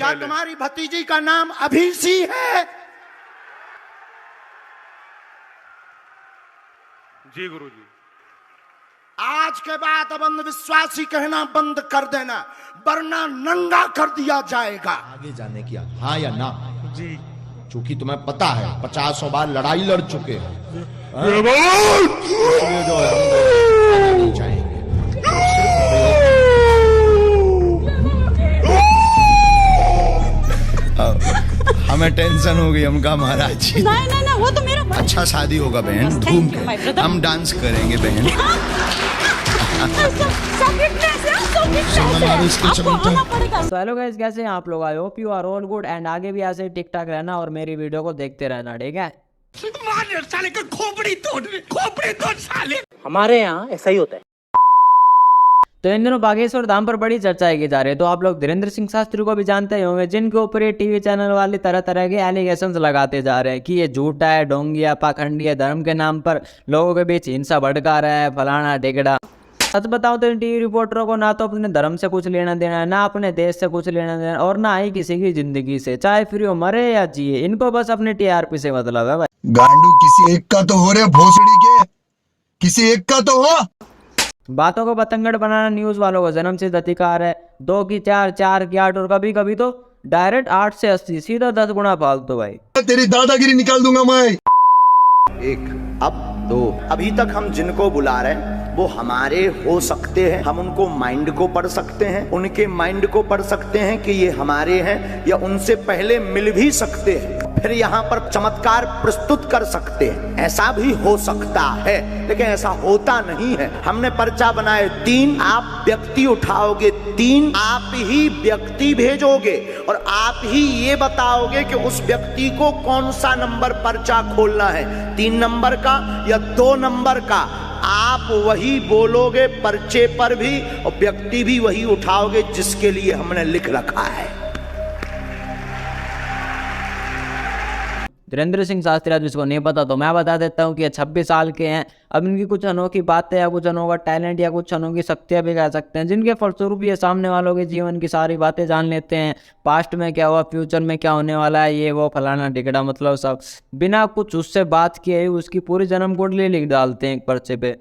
क्या तुम्हारी भतीजी का नाम अभिसी है? जी गुरुजी। आज के बाद अब अंधविश्वासी कहना बंद कर देना, वरना नंगा कर दिया जाएगा। आगे जाने की हाँ या ना? जी। चूंकि तुम्हें पता है 50 बार लड़ाई लड़ चुके हैं, इसलिए जो है हम नहीं चाहेंगे। हमें टेंशन हो गई, हम कहा महाराज जी नहीं, वो तो मेरा अच्छा शादी होगा बहन, धूम के हम डांस करेंगे बहन। तो हेलो गाइस, कैसे हैं आप लोग? I hope you are all good and आगे भी ऐसे टिक टाक रहना और मेरी वीडियो को देखते रहना, ठीक है? साले का खोपड़ी तोड़ साले। हमारे यहाँ ऐसा ही होता है। तो इन दिनों बागेश्वर धाम पर बड़ी चर्चाएं की जा रही है। तो आप लोग धीरेन्द्र सिंह शास्त्री को भी जानते ही होंगे, जिनके ऊपर ये टीवी चैनल वाले तरह तरह के एलिगेशंस लगाते जा रहे हैं कि ये झूठा है, ढोंगिया, पाखंडी है, धर्म के नाम पर लोगों के बीच हिंसा भड़का रहा है, फलाना ढिगड़ा। सच बताओ तो इन टीवी रिपोर्टरों को ना तो अपने धर्म से कुछ लेना देना है, ना अपने देश से कुछ लेना देना, और ना ही किसी की जिंदगी से, चाहे फिर वो मरे या जिए। इनको बस अपने टीआरपी से मतलब है भाई। गांडू किसी एक का तो हो रहे भोसड़ी के, किसी एक का तो हो। बातों को पतंगड़ बनाना न्यूज वालों को जन्मसिद्ध अधिकार है। 2 की 4, 4 की 8 और कभी कभी तो डायरेक्ट 8 से 80, सीधा 10 गुना फालतू भाई। तेरी दादागिरी निकाल दूंगा मैं। 1 अब 2, अभी तक हम जिनको बुला रहे हैं वो हमारे हो सकते हैं, हम उनको माइंड को पढ़ सकते हैं, उनके माइंड को पढ़ सकते हैं कि ये हमारे हैं, या उनसे पहले मिल भी सकते हैं, फिर यहाँ पर चमत्कार प्रस्तुत कर सकते हैं। ऐसा भी हो सकता है, लेकिन ऐसा होता नहीं है। हमने पर्चा बनाए 3, आप व्यक्ति उठाओगे 3, आप ही व्यक्ति भेजोगे और आप ही ये बताओगे कि उस व्यक्ति को कौन सा नंबर पर्चा खोलना है, 3 नंबर का या 2 नंबर का। आप वही बोलोगे पर्चे पर भी और व्यक्ति भी वही उठाओगे जिसके लिए हमने लिख रखा है। धीरेन्द्र सिंह शास्त्री, जिसको नहीं पता तो मैं बता देता हूँ कि ये 26 साल के हैं। अब इनकी कुछ अनोखी बातें या कुछ अनोखा टैलेंट या कुछ अनोखी शक्तियाँ भी कह सकते हैं, जिनके फलस्वरूप ये सामने वालों के जीवन की सारी बातें जान लेते हैं। पास्ट में क्या हुआ, फ्यूचर में क्या होने वाला है, ये वो फलाना टिकड़ा, मतलब सब बिना कुछ उससे बात किए उसकी पूरी जन्म कुंडली लिख डालते हैं एक पर्चे पे।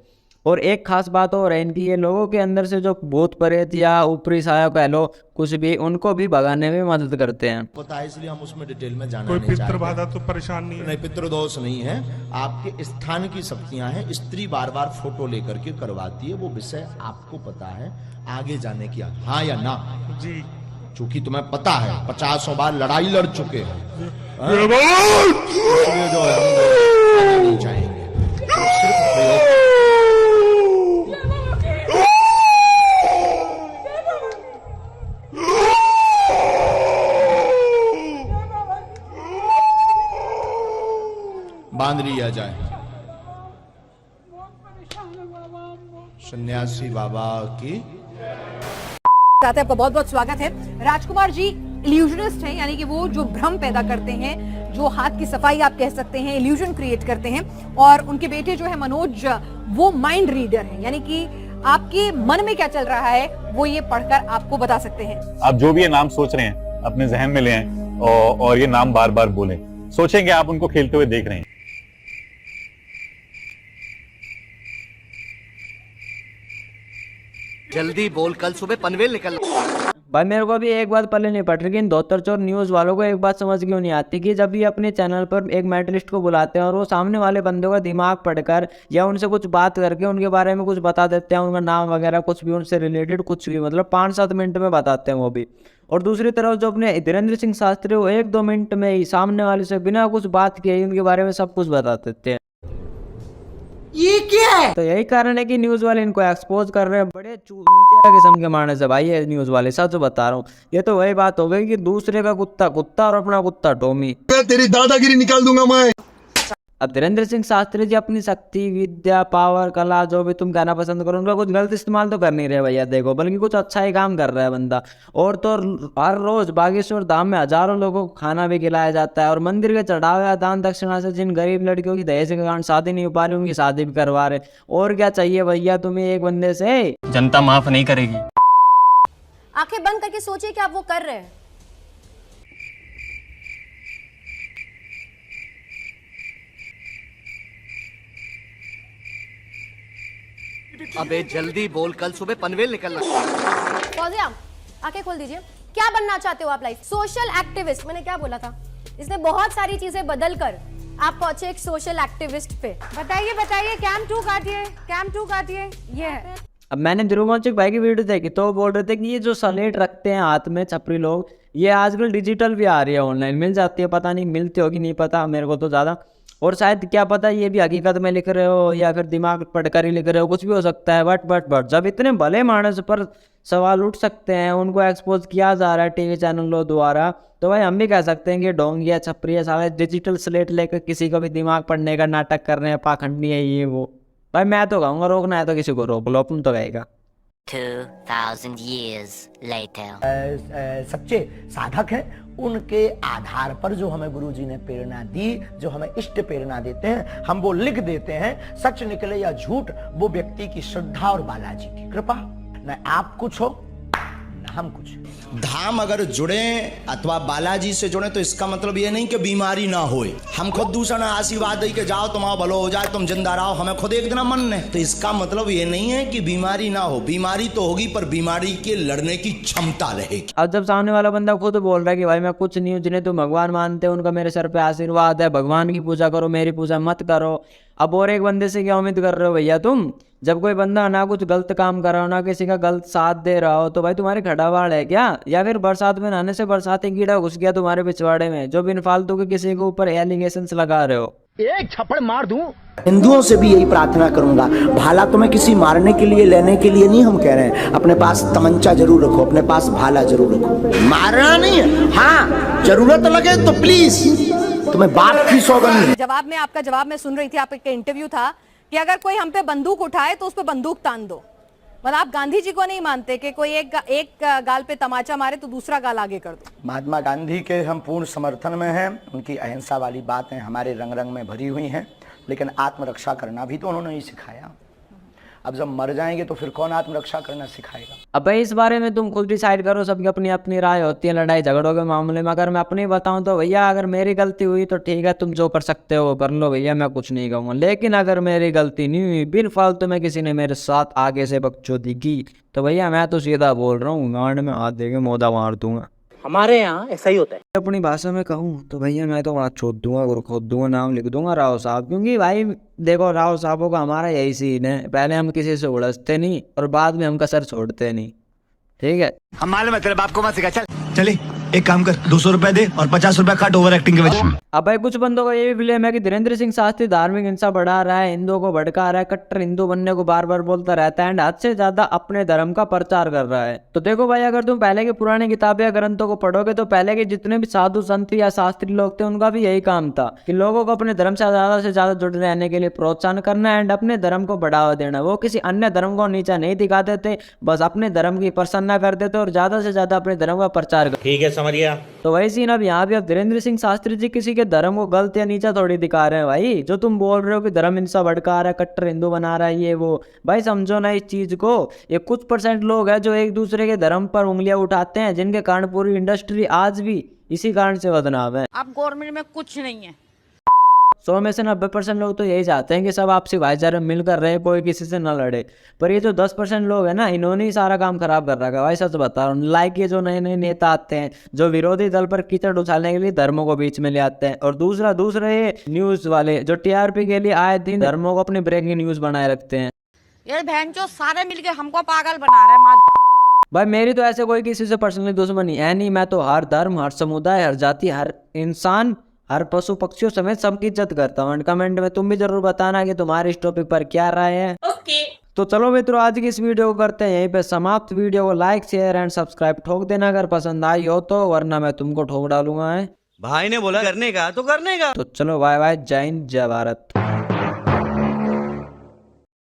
और एक खास बात और है इनकी, ये लोगों के अंदर से जो भूत प्रेत या ऊपरी साया कह लो कुछ भी, उनको भी भगाने में मदद करते हैं। पता है, इसलिए हम उसमें डिटेल में जाना कोई नहीं चाहते। पितृबाधा तो परेशान नहीं है? नहीं, पितृदोष नहीं है। आपके स्थान की शक्तियां हैं। स्त्री बार बार फोटो लेकर के करवाती है, वो विषय आपको पता है। आगे जाने की हाँ या ना? जी। चूंकि तुम्हें पता है 50 बार लड़ाई लड़ चुके हैं, इसलिए जो है हम नहीं चाहेंगे। सिर्फ बांध लिया जाए। सन्यासी बाबा की आपका बहुत बहुत स्वागत है। राजकुमार जी इल्यूजनिस्ट हैं, यानी कि वो जो भ्रम पैदा करते हैं, जो हाथ की सफाई आप कह सकते हैं, इल्यूजन क्रिएट करते हैं। और उनके बेटे जो है मनोज, वो माइंड रीडर हैं, यानी कि आपके मन में क्या चल रहा है वो ये पढ़कर आपको बता सकते हैं। आप जो भी ये नाम सोच रहे हैं अपने जहन में ले आएं और ये नाम बार बार बोलें। सोचेंगे आप उनको खेलते हुए देख रहे हैं। जल्दी बोल, कल सुबह पनवेल निकल। भाई मेरे को भी एक बात पहले नहीं पड़ रही कि धोतर चोर न्यूज़ वालों को एक बात समझ क्यों नहीं आती कि जब भी अपने चैनल पर एक मेंटलिस्ट को बुलाते हैं और वो सामने वाले बंदे का दिमाग पढ़कर या उनसे कुछ बात करके उनके बारे में कुछ बता देते हैं, उनका नाम वगैरह कुछ भी उनसे रिलेटेड कुछ भी, मतलब 5-7 मिनट में बताते हैं वो भी। और दूसरी तरफ जो अपने धीरेन्द्र सिंह शास्त्री, वो 1-2 मिनट में ही सामने वाले से बिना कुछ बात किए उनके बारे में सब कुछ बता देते हैं। ये क्या है? तो यही कारण है कि न्यूज वाले इनको एक्सपोज कर रहे हैं बड़े चूतिया किस्म के मारने से। भाई ये न्यूज वाले सच बता रहा हूँ, ये तो वही बात हो गई कि दूसरे का कुत्ता कुत्ता और अपना कुत्ता टोमी। तेरी दादागिरी निकाल दूंगा मैं। अब धीरेन्द्र सिंह शास्त्री जी अपनी शक्ति, विद्या, पावर, कला, जो भी तुम कहना पसंद करो, उनका कुछ गलत इस्तेमाल तो कर नहीं रहे भैया, देखो, बल्कि कुछ अच्छा ही काम कर रहा है बंदा। और तो हर रोज बागेश्वर धाम में हजारों लोगों को खाना भी खिलाया जाता है और मंदिर के चढ़ावे या दान दक्षिणा से जिन गरीब लड़कियों की दहेज के कारण शादी नहीं हो पा रही उनकी शादी भी करवा रहे। और क्या चाहिए भैया तुम्हें एक बंदे से? जनता माफ नहीं करेगी। आंखें बंद करके सोचिए कि आप वो कर रहे हैं, अबे जल्दी बोल, कल सुबह पनवेल निकलना। फौजिया, आंखें खोल दीजिए। क्या बनना चाहते हो आप लाइफ? Social activist. मैंने क्या बोला था? इसने बहुत सारी चीजें बदल कर आप पहुंचे एक सोशल एक्टिविस्ट पे। बताइए बताइए, कैम 2 काटिए, कैम 2 काटिए। ये है। अब मैंने ध्रुवंशिक भाई की वीडियो देखी तो वो बोल रहे थे कि ये जो सलेट रखते हैं हाथ में छपरी लोग, ये आजकल डिजिटल भी आ रही है, ऑनलाइन मिल जाती है, पता नहीं मिलती होगी नहीं पता मेरे को तो ज़्यादा, और शायद क्या पता ये भी हकीकत में लिख रहे हो या फिर दिमाग पढ़कर ही लिख रहे हो, कुछ भी हो सकता है। बट जब इतने भले मानस पर सवाल उठ सकते हैं, उनको एक्सपोज किया जा रहा है टीवी चैनलों द्वारा, तो भाई हम भी कह सकते हैं कि ढोंगी या छपरी है, सारे डिजिटल स्लेट लेकर किसी को भी दिमाग पढ़ने का नाटक कर रहे हैं, पाखंडी है ये वो। भाई मैं तो कहूँगा रोकना है तो किसी को रोक लो, अपन तो कहेगा। 2000 years later. सच्चे साधक हैं, उनके आधार पर जो हमें गुरुजी ने प्रेरणा दी, जो हमें इष्ट प्रेरणा देते हैं, हम वो लिख देते हैं। सच निकले या झूठ, वो व्यक्ति की श्रद्धा और बालाजी की कृपा। न आप कुछ हो न हम कुछ। धाम अगर जुड़े अथवा बालाजी से जुड़े तो इसका मतलब ये नहीं कि बीमारी ना होए। हम खुद दूसरा ना आशीर्वाद दे के जाओ तुम्हारा भलो हो जाए, तुम जिंदा रहो, हमें खुद एक दिन मन ने, तो इसका मतलब ये नहीं है कि बीमारी ना हो। बीमारी तो होगी पर बीमारी के लड़ने की क्षमता रहेगी। अब जब सामने वाला बंदा खुद बोल रहा है कि भाई मैं कुछ नहीं हूँ, जिन्हें तुम भगवान मानते हो उनका मेरे सर पे आशीर्वाद है, भगवान की पूजा करो, मेरी पूजा मत करो। अब और एक बंदे से क्या उम्मीद कर रहे हो भैया तुम? जब कोई बंदा ना कुछ गलत काम कर रहा हो, ना किसी का गलत साथ दे रहा हो, तो भाई तुम्हारे खड़ावाड़ है क्या? या फिर बरसात में नहाने से बरसाती कीड़ा घुस गया तुम्हारे पिछवाड़े में, जो बिन फालतू के किसी के ऊपर एलिगेशंस लगा रहे हो? एक छप्पड़ मार दूं। हिंदुओं से भी यही प्रार्थना करूंगा, भाला तुम्हें किसी मारने के लिए लेने के लिए नहीं हम कह रहे हैं, अपने पास तमंचा जरूर रखो, अपने पास भाला जरूर रखो। मारना नहीं है, हाँ जरूरत लगे तो प्लीज, तुम्हें बात की सौगंध। जवाब में आपका जवाब मैं सुन रही थी, आपका इंटरव्यू था कि अगर कोई हम पे बंदूक उठाए तो उस पे बंदूक तान दो। मतलब आप गांधी जी को नहीं मानते कि कोई एक गाल पे तमाचा मारे तो दूसरा गाल आगे कर दो? महात्मा गांधी के हम पूर्ण समर्थन में हैं, उनकी अहिंसा वाली बातें हमारे रंग रंग में भरी हुई हैं, लेकिन आत्मरक्षा करना भी तो उन्होंने ही सिखाया। अब जब मर जाएंगे तो फिर कौन आत्मरक्षा करना सिखाएगा? अब भाई इस बारे में तुम खुद डिसाइड करो, सबकी अपनी अपनी राय होती है लड़ाई झगड़ों के मामले में। अगर मैं अपनी बताऊं तो भैया अगर मेरी गलती हुई तो ठीक है, तुम जो कर सकते हो वो कर लो भैया, मैं कुछ नहीं कहूँगा। लेकिन अगर मेरी गलती नहीं हुई, बिन फालतू में किसी ने मेरे साथ आगे से बकचोदी की, तो भैया मैं तो सीधा बोल रहा हूँ, गांड में हाथ देके मोदा मार दूंगा। हमारे यहाँ ऐसा ही होता है। अपनी भाषा में कहूँ तो भैया मैं तो वहाँ छोड़ दूंगा और खोद दूंगा, नाम लिख दूंगा राव साहब। क्योंकि भाई देखो राव साहबों का हमारा यही सीन है, पहले हम किसी से उड़सते नहीं और बाद में हम कसर छोड़ते नहीं, ठीक है? हम मालूम है तेरे बाप को मत सिखा। चल चले एक काम कर, 200 रुपए दे और 50 रुपए काट ओवर एक्टिंग के वजह। अब भाई कुछ बंदों का ये भी ब्लेम है कि धीरेन्द्र सिंह शास्त्री धार्मिक हिंसा बढ़ा रहा है, हिंदुओं को भड़का रहा है, कट्टर हिंदू बनने को बार बार बोलता रहता है एंड हद से ज्यादा अपने धर्म का प्रचार कर रहा है। तो देखो भाई अगर तुम पहले की पुरानी किताबें या ग्रंथों को पढ़ोगे तो पहले के जितने भी साधु संत या शास्त्री लोग थे उनका भी यही काम था कि लोगों को अपने धर्म से ज्यादा जुड़े रहने के लिए प्रोत्साहन करना एंड अपने धर्म को बढ़ावा देना। वो किसी अन्य धर्म को नीचा नहीं दिखाते थे, बस अपने धर्म की प्रसन्ना करते थे और ज्यादा से ज्यादा अपने धर्म का प्रचार करते। ठीक है, समझ गया। तो वही सीन अब यहाँ भी अब धीरेन्द्र सिंह शास्त्री जी किसी के धर्म को गलत या नीचा थोड़ी दिखा रहे हैं भाई। जो तुम बोल रहे हो कि धर्म हिंसा भड़का रहा है, कट्टर हिंदू बना रहा है ये वो, भाई समझो ना इस चीज को। ये कुछ % लोग हैं जो एक दूसरे के धर्म पर उंगलियां उठाते हैं, जिनके कारण पूरी इंडस्ट्री आज भी इसी कारण से बदनाम है। अब गवर्नमेंट में कुछ नहीं है। 100 में से 90% लोग तो यही चाहते हैं कि सब आपसी भाईचारे मिलकर रहे, कोई किसी से न लड़े। पर ये जो 10% लोग हैं ना, इन्होंने ही सारा काम खराब कर रखा है भाई, सच बता रहा हूँ। लाइक ये जो नए नए नेता आते हैं जो विरोधी दल पर कीचड़ उछालने के लिए धर्मों को बीच में ले आते हैं, और दूसरे न्यूज वाले जो TRP के लिए आए दिन धर्मों को अपनी ब्रेकिंग न्यूज बनाए रखते हैं। ये बहनचोद सारे मिलके हमको पागल बना रहे हैं। भाई मेरी तो ऐसे कोई किसी से पर्सनली दुश्मनी है नहीं, मैं तो हर धर्म, हर समुदाय, हर जाति, हर इंसान, हर पशु पक्षियों समेत सबकी इज्जत करता हूँ। कमेंट में तुम भी जरूर बताना कि तुम्हारे इस टॉपिक पर क्या राय है। ओके। तो चलो मित्रों आज की इस वीडियो को करते हैं यहीं पे समाप्त। वीडियो को लाइक शेयर एंड सब्सक्राइब ठोक देना अगर पसंद आई हो तो, वरना मैं तुमको ठोक डालूंगा। भाई ने बोला करने का तो करने का। तो चलो बाय बाय, जय हिंद जय भारत।